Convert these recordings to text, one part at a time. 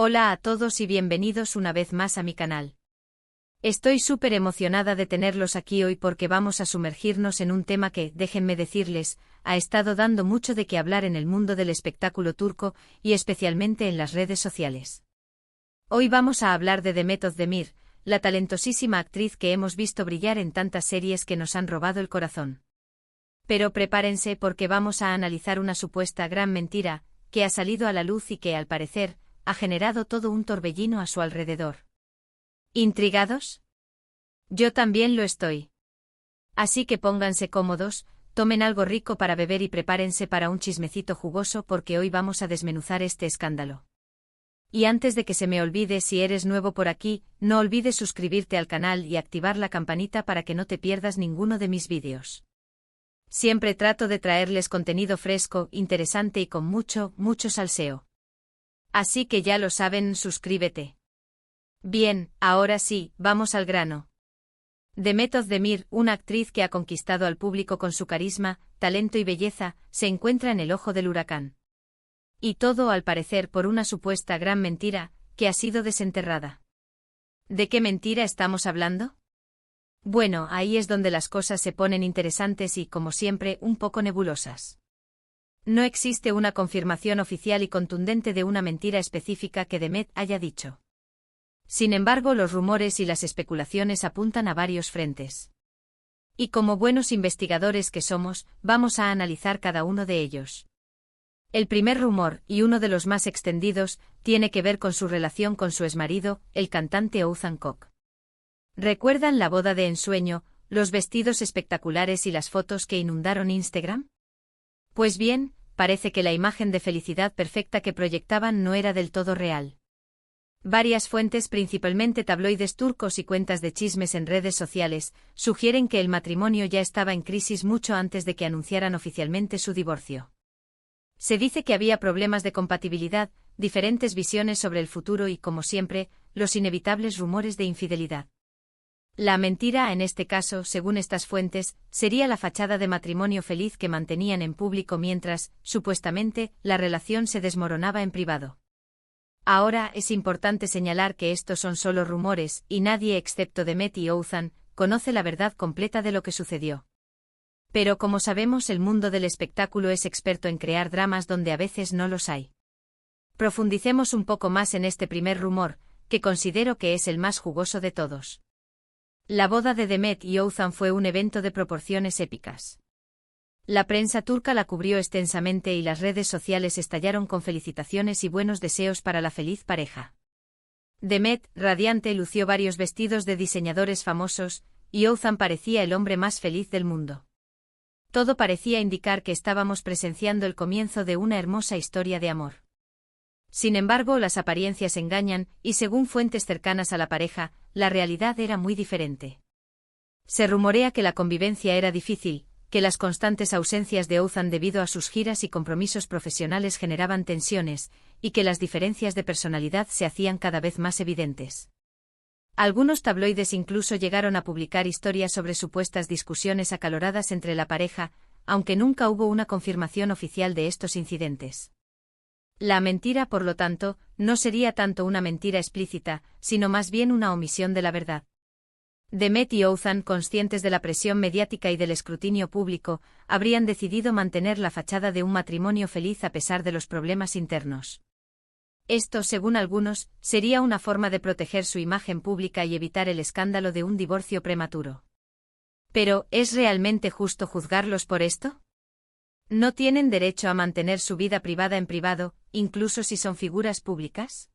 Hola a todos y bienvenidos una vez más a mi canal. Estoy súper emocionada de tenerlos aquí hoy porque vamos a sumergirnos en un tema que, déjenme decirles, ha estado dando mucho de qué hablar en el mundo del espectáculo turco y especialmente en las redes sociales. Hoy vamos a hablar de Demet Özdemir, la talentosísima actriz que hemos visto brillar en tantas series que nos han robado el corazón. Pero prepárense porque vamos a analizar una supuesta gran mentira que ha salido a la luz y que, al parecer, ha generado todo un torbellino a su alrededor. ¿Intrigados? Yo también lo estoy. Así que pónganse cómodos, tomen algo rico para beber y prepárense para un chismecito jugoso porque hoy vamos a desmenuzar este escándalo. Y antes de que se me olvide, si eres nuevo por aquí, no olvides suscribirte al canal y activar la campanita para que no te pierdas ninguno de mis vídeos. Siempre trato de traerles contenido fresco, interesante y con mucho salseo. Así que ya lo saben, suscríbete. Bien, ahora sí, vamos al grano. Demet Özdemir, una actriz que ha conquistado al público con su carisma, talento y belleza, se encuentra en el ojo del huracán. Y todo, al parecer, por una supuesta gran mentira, que ha sido desenterrada. ¿De qué mentira estamos hablando? Bueno, ahí es donde las cosas se ponen interesantes y, como siempre, un poco nebulosas. No existe una confirmación oficial y contundente de una mentira específica que Demet haya dicho. Sin embargo, los rumores y las especulaciones apuntan a varios frentes. Y como buenos investigadores que somos, vamos a analizar cada uno de ellos. El primer rumor, y uno de los más extendidos, tiene que ver con su relación con su exmarido, el cantante Oğuzhan Koç. ¿Recuerdan la boda de ensueño, los vestidos espectaculares y las fotos que inundaron Instagram? Pues bien, parece que la imagen de felicidad perfecta que proyectaban no era del todo real. Varias fuentes, principalmente tabloides turcos y cuentas de chismes en redes sociales, sugieren que el matrimonio ya estaba en crisis mucho antes de que anunciaran oficialmente su divorcio. Se dice que había problemas de compatibilidad, diferentes visiones sobre el futuro y, como siempre, los inevitables rumores de infidelidad. La mentira, en este caso, según estas fuentes, sería la fachada de matrimonio feliz que mantenían en público mientras, supuestamente, la relación se desmoronaba en privado. Ahora, es importante señalar que estos son solo rumores, y nadie excepto Demet y Oğuzhan conoce la verdad completa de lo que sucedió. Pero como sabemos, el mundo del espectáculo es experto en crear dramas donde a veces no los hay. Profundicemos un poco más en este primer rumor, que considero que es el más jugoso de todos. La boda de Demet y Oğuzhan fue un evento de proporciones épicas. La prensa turca la cubrió extensamente y las redes sociales estallaron con felicitaciones y buenos deseos para la feliz pareja. Demet, radiante, lució varios vestidos de diseñadores famosos, y Oğuzhan parecía el hombre más feliz del mundo. Todo parecía indicar que estábamos presenciando el comienzo de una hermosa historia de amor. Sin embargo, las apariencias engañan, y según fuentes cercanas a la pareja, la realidad era muy diferente. Se rumorea que la convivencia era difícil, que las constantes ausencias de Oğuzhan debido a sus giras y compromisos profesionales generaban tensiones, y que las diferencias de personalidad se hacían cada vez más evidentes. Algunos tabloides incluso llegaron a publicar historias sobre supuestas discusiones acaloradas entre la pareja, aunque nunca hubo una confirmación oficial de estos incidentes. La mentira, por lo tanto, no sería tanto una mentira explícita, sino más bien una omisión de la verdad. Demet y Oğuzhan, conscientes de la presión mediática y del escrutinio público, habrían decidido mantener la fachada de un matrimonio feliz a pesar de los problemas internos. Esto, según algunos, sería una forma de proteger su imagen pública y evitar el escándalo de un divorcio prematuro. Pero, ¿es realmente justo juzgarlos por esto? ¿No tienen derecho a mantener su vida privada en privado, incluso si son figuras públicas?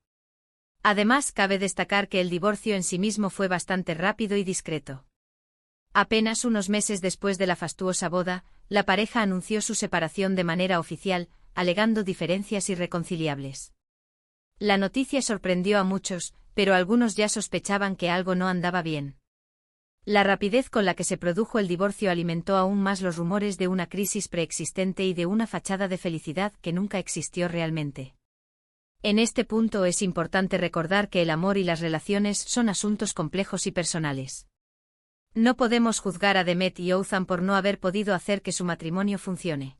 Además, cabe destacar que el divorcio en sí mismo fue bastante rápido y discreto. Apenas unos meses después de la fastuosa boda, la pareja anunció su separación de manera oficial, alegando diferencias irreconciliables. La noticia sorprendió a muchos, pero algunos ya sospechaban que algo no andaba bien. La rapidez con la que se produjo el divorcio alimentó aún más los rumores de una crisis preexistente y de una fachada de felicidad que nunca existió realmente. En este punto es importante recordar que el amor y las relaciones son asuntos complejos y personales. No podemos juzgar a Demet y Oğuzhan por no haber podido hacer que su matrimonio funcione.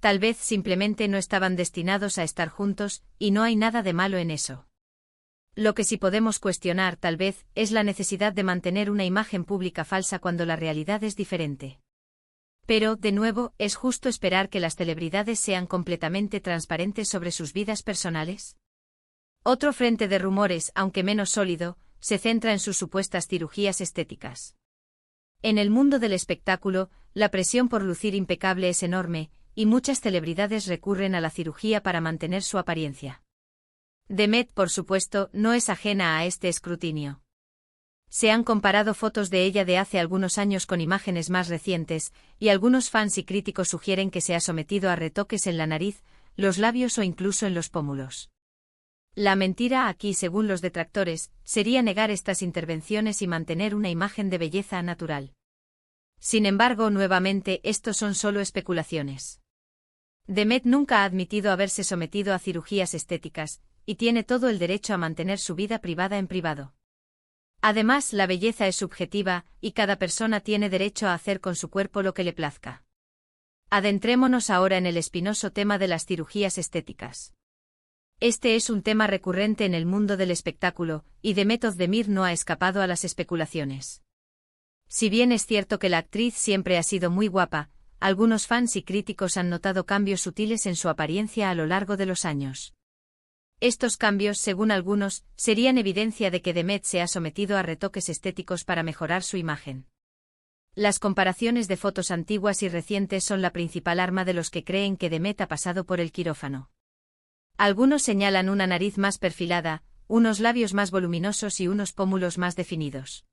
Tal vez simplemente no estaban destinados a estar juntos, y no hay nada de malo en eso. Lo que sí podemos cuestionar, tal vez, es la necesidad de mantener una imagen pública falsa cuando la realidad es diferente. Pero, de nuevo, ¿es justo esperar que las celebridades sean completamente transparentes sobre sus vidas personales? Otro frente de rumores, aunque menos sólido, se centra en sus supuestas cirugías estéticas. En el mundo del espectáculo, la presión por lucir impecable es enorme, y muchas celebridades recurren a la cirugía para mantener su apariencia. Demet, por supuesto, no es ajena a este escrutinio. Se han comparado fotos de ella de hace algunos años con imágenes más recientes, y algunos fans y críticos sugieren que se ha sometido a retoques en la nariz, los labios o incluso en los pómulos. La mentira aquí, según los detractores, sería negar estas intervenciones y mantener una imagen de belleza natural. Sin embargo, nuevamente, estos son solo especulaciones. Demet nunca ha admitido haberse sometido a cirugías estéticas, y tiene todo el derecho a mantener su vida privada en privado. Además, la belleza es subjetiva, y cada persona tiene derecho a hacer con su cuerpo lo que le plazca. Adentrémonos ahora en el espinoso tema de las cirugías estéticas. Este es un tema recurrente en el mundo del espectáculo, y Demet Özdemir no ha escapado a las especulaciones. Si bien es cierto que la actriz siempre ha sido muy guapa, algunos fans y críticos han notado cambios sutiles en su apariencia a lo largo de los años. Estos cambios, según algunos, serían evidencia de que Demet se ha sometido a retoques estéticos para mejorar su imagen. Las comparaciones de fotos antiguas y recientes son la principal arma de los que creen que Demet ha pasado por el quirófano. Algunos señalan una nariz más perfilada, unos labios más voluminosos y unos pómulos más definidos.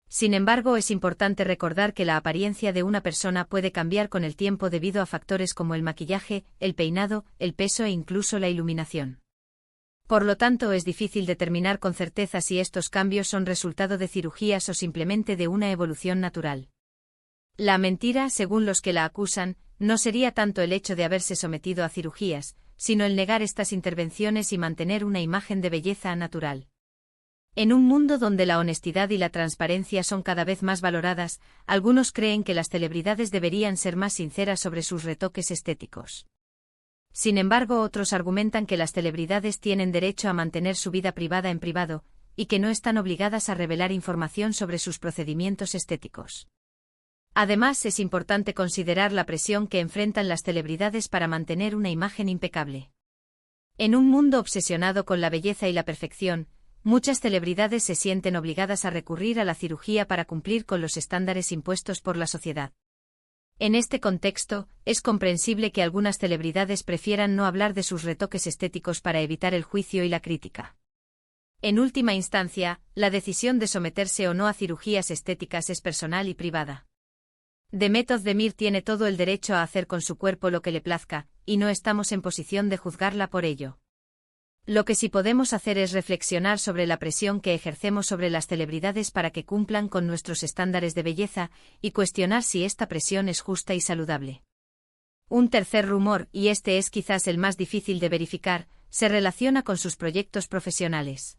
Sin embargo, es importante recordar que la apariencia de una persona puede cambiar con el tiempo debido a factores como el maquillaje, el peinado, el peso e incluso la iluminación. Por lo tanto, es difícil determinar con certeza si estos cambios son resultado de cirugías o simplemente de una evolución natural. La mentira, según los que la acusan, no sería tanto el hecho de haberse sometido a cirugías, sino el negar estas intervenciones y mantener una imagen de belleza natural. En un mundo donde la honestidad y la transparencia son cada vez más valoradas, algunos creen que las celebridades deberían ser más sinceras sobre sus retoques estéticos. Sin embargo, otros argumentan que las celebridades tienen derecho a mantener su vida privada en privado, y que no están obligadas a revelar información sobre sus procedimientos estéticos. Además, es importante considerar la presión que enfrentan las celebridades para mantener una imagen impecable. En un mundo obsesionado con la belleza y la perfección, muchas celebridades se sienten obligadas a recurrir a la cirugía para cumplir con los estándares impuestos por la sociedad. En este contexto, es comprensible que algunas celebridades prefieran no hablar de sus retoques estéticos para evitar el juicio y la crítica. En última instancia, la decisión de someterse o no a cirugías estéticas es personal y privada. Demet Özdemir tiene todo el derecho a hacer con su cuerpo lo que le plazca, y no estamos en posición de juzgarla por ello. Lo que sí podemos hacer es reflexionar sobre la presión que ejercemos sobre las celebridades para que cumplan con nuestros estándares de belleza, y cuestionar si esta presión es justa y saludable. Un tercer rumor, y este es quizás el más difícil de verificar, se relaciona con sus proyectos profesionales.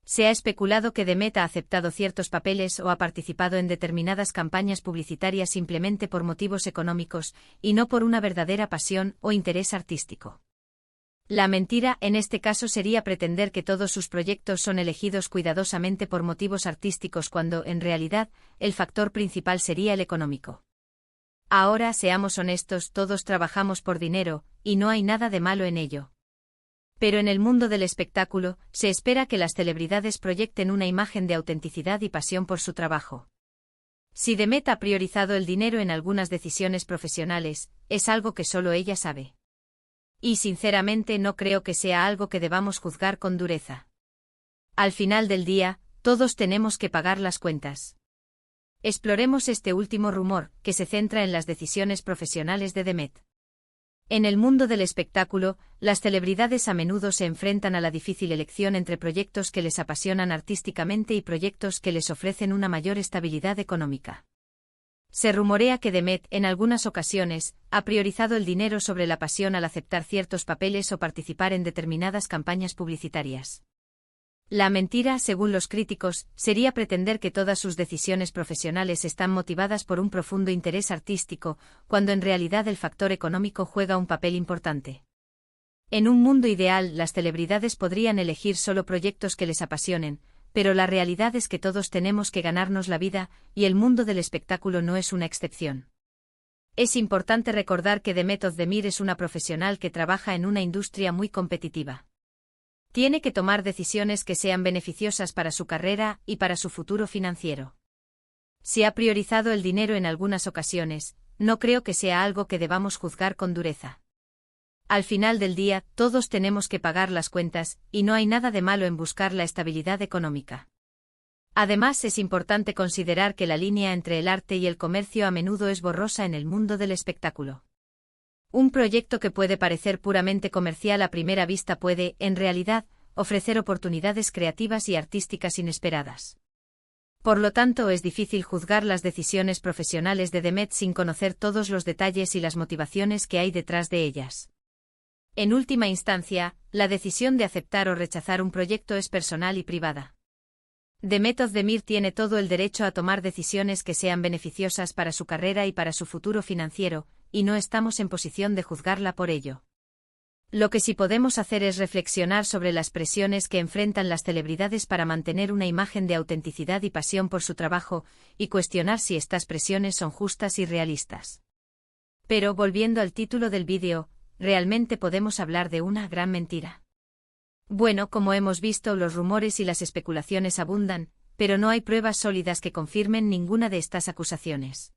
Se ha especulado que Demet ha aceptado ciertos papeles o ha participado en determinadas campañas publicitarias simplemente por motivos económicos, y no por una verdadera pasión o interés artístico. La mentira en este caso sería pretender que todos sus proyectos son elegidos cuidadosamente por motivos artísticos cuando, en realidad, el factor principal sería el económico. Ahora, seamos honestos, todos trabajamos por dinero, y no hay nada de malo en ello. Pero en el mundo del espectáculo, se espera que las celebridades proyecten una imagen de autenticidad y pasión por su trabajo. Si Demet ha priorizado el dinero en algunas decisiones profesionales, es algo que solo ella sabe. Y sinceramente no creo que sea algo que debamos juzgar con dureza. Al final del día, todos tenemos que pagar las cuentas. Exploremos este último rumor, que se centra en las decisiones profesionales de Demet. En el mundo del espectáculo, las celebridades a menudo se enfrentan a la difícil elección entre proyectos que les apasionan artísticamente y proyectos que les ofrecen una mayor estabilidad económica. Se rumorea que Demet, en algunas ocasiones, ha priorizado el dinero sobre la pasión al aceptar ciertos papeles o participar en determinadas campañas publicitarias. La mentira, según los críticos, sería pretender que todas sus decisiones profesionales están motivadas por un profundo interés artístico, cuando en realidad el factor económico juega un papel importante. En un mundo ideal, las celebridades podrían elegir solo proyectos que les apasionen, pero la realidad es que todos tenemos que ganarnos la vida, y el mundo del espectáculo no es una excepción. Es importante recordar que Demet Özdemir es una profesional que trabaja en una industria muy competitiva. Tiene que tomar decisiones que sean beneficiosas para su carrera y para su futuro financiero. Si ha priorizado el dinero en algunas ocasiones, no creo que sea algo que debamos juzgar con dureza. Al final del día, todos tenemos que pagar las cuentas, y no hay nada de malo en buscar la estabilidad económica. Además, es importante considerar que la línea entre el arte y el comercio a menudo es borrosa en el mundo del espectáculo. Un proyecto que puede parecer puramente comercial a primera vista puede, en realidad, ofrecer oportunidades creativas y artísticas inesperadas. Por lo tanto, es difícil juzgar las decisiones profesionales de Demet sin conocer todos los detalles y las motivaciones que hay detrás de ellas. En última instancia, la decisión de aceptar o rechazar un proyecto es personal y privada. Demet Özdemir tiene todo el derecho a tomar decisiones que sean beneficiosas para su carrera y para su futuro financiero, y no estamos en posición de juzgarla por ello. Lo que sí podemos hacer es reflexionar sobre las presiones que enfrentan las celebridades para mantener una imagen de autenticidad y pasión por su trabajo, y cuestionar si estas presiones son justas y realistas. Pero, volviendo al título del vídeo, ¿realmente podemos hablar de una gran mentira? Bueno, como hemos visto, los rumores y las especulaciones abundan, pero no hay pruebas sólidas que confirmen ninguna de estas acusaciones.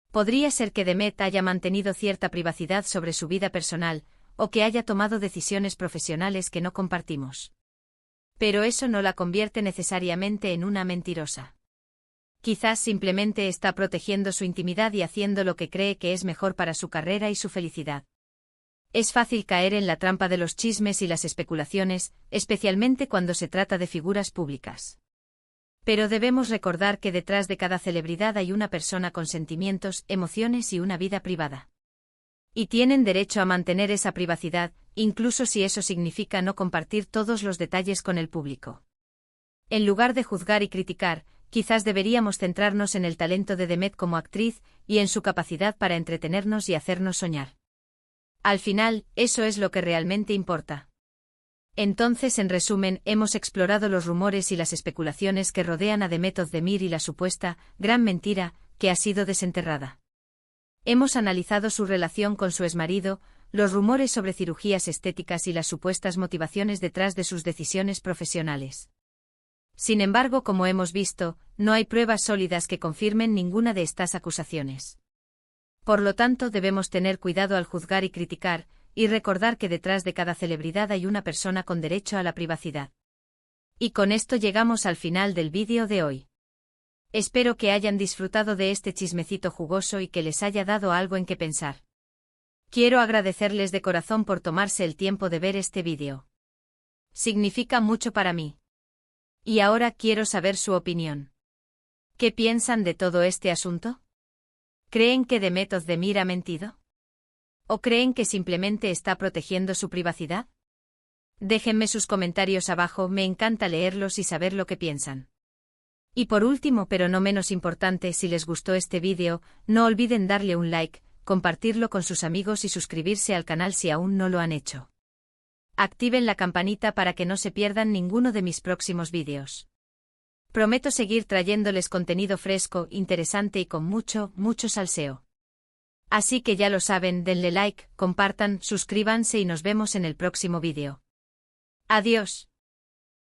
Podría ser que Demet haya mantenido cierta privacidad sobre su vida personal, o que haya tomado decisiones profesionales que no compartimos. Pero eso no la convierte necesariamente en una mentirosa. Quizás simplemente está protegiendo su intimidad y haciendo lo que cree que es mejor para su carrera y su felicidad. Es fácil caer en la trampa de los chismes y las especulaciones, especialmente cuando se trata de figuras públicas. Pero debemos recordar que detrás de cada celebridad hay una persona con sentimientos, emociones y una vida privada. Y tienen derecho a mantener esa privacidad, incluso si eso significa no compartir todos los detalles con el público. En lugar de juzgar y criticar, quizás deberíamos centrarnos en el talento de Demet como actriz y en su capacidad para entretenernos y hacernos soñar. Al final, eso es lo que realmente importa. Entonces, en resumen, hemos explorado los rumores y las especulaciones que rodean a Demet Özdemir y la supuesta gran mentira que ha sido desenterrada. Hemos analizado su relación con su exmarido, los rumores sobre cirugías estéticas y las supuestas motivaciones detrás de sus decisiones profesionales. Sin embargo, como hemos visto, no hay pruebas sólidas que confirmen ninguna de estas acusaciones. Por lo tanto, debemos tener cuidado al juzgar y criticar, y recordar que detrás de cada celebridad hay una persona con derecho a la privacidad. Y con esto llegamos al final del vídeo de hoy. Espero que hayan disfrutado de este chismecito jugoso y que les haya dado algo en qué pensar. Quiero agradecerles de corazón por tomarse el tiempo de ver este vídeo. Significa mucho para mí. Y ahora quiero saber su opinión. ¿Qué piensan de todo este asunto? ¿Creen que Demet Özdemir ha mentido? ¿O creen que simplemente está protegiendo su privacidad? Déjenme sus comentarios abajo, me encanta leerlos y saber lo que piensan. Y por último, pero no menos importante, si les gustó este vídeo, no olviden darle un like, compartirlo con sus amigos y suscribirse al canal si aún no lo han hecho. Activen la campanita para que no se pierdan ninguno de mis próximos vídeos. Prometo seguir trayéndoles contenido fresco, interesante y con mucho salseo. Así que ya lo saben, denle like, compartan, suscríbanse y nos vemos en el próximo vídeo. Adiós.